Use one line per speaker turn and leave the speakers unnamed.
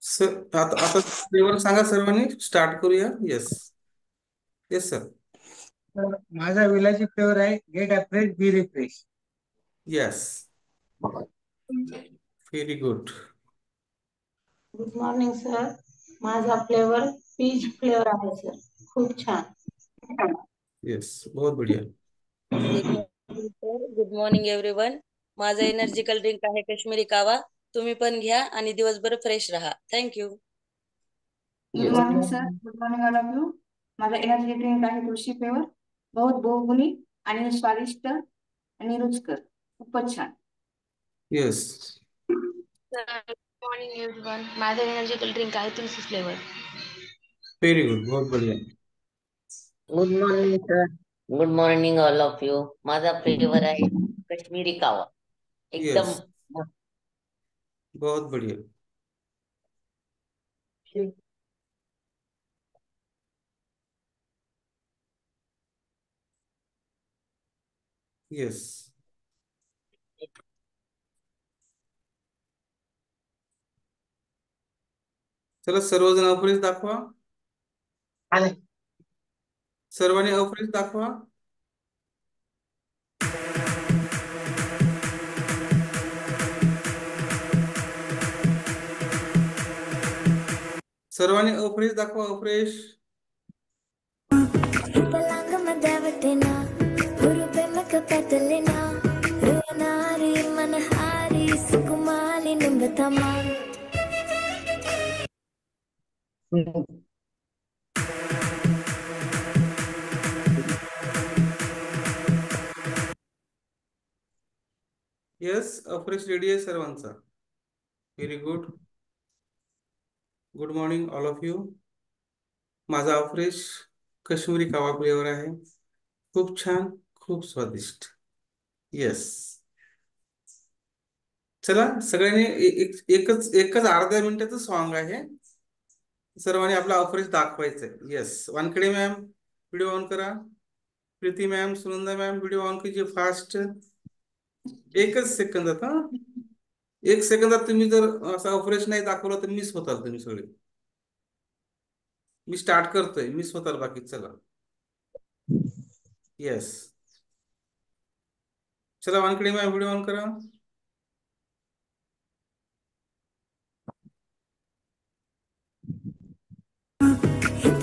Sir आता आता flavour सांगा सर्वांनी, स्टार्ट करूया. येस. Yes sir.
तर माझा विलायची फ्लेवर आहे get afresh be refresh.
Yes. Very good.
Good morning sir. माझा फ्लेवर पीच फ्लेवर आहे सर. खूप छान.
येस, बहुत बढ़िया.
Good morning sir. Good morning everyone. माझा एनर्जिकल ड्रिंक आहे काश्मीरी कावा. तुम्ही पण घ्या आणि दिवसभर फ्रेश राहा. Thank you.
Good morning sir. Good morning all of you. माझा एनर्जी ड्रिंक आहे तुळशी फ्लेवर. बहुत बहुगुणी आणि स्वादिष्ट आणि रुचकर. खूपच छान.
येस.
Good morning everyone. माझा एनर्जिकल ड्रिंक आहे तुलसी फ्लेवर.
व्हेरी गुड, बहुत बढ़िया.
Good morning sir. Good morning all of you. माझा फ्लेवर आहे काश्मीरी कावा. एकदम
येस, बहुत बढ़िया. येस. चला सर्वजण अवरेज दाखवा. सर्वांनी अवरेज दाखवा. सर्वांनी अवरेज दाखवा. अवरेज. येस, अवरेज रेडी आहे सर्वांचा. Very good. Good morning all of you. माझा अवरेज काश्मीरी कावा फ्लेवर आहे. खूप छान, खूप स्वादिष्ट. येस. चला सगळ्यांनी एकच एकच अर्ध्या मिनिटाचं सॉन्ग आहे. सर्वांनी आपला अवरेज दाखवायचंय. Yes. Wankhede ma'am video on करा. Preeti ma'am, Sunanda ma'am video on कीजिए फास्ट. एकच सेकंदात. हा, एक सेकंदात तुम्ही जर असा अवरेज नाही दाखवला तर मिस होताल तुम्ही सगळे. मी स्टार्ट करतोय, मिस होताल बाकी. चला. येस. चला वानखेडे मॅम व्हिडिओ ऑन करा.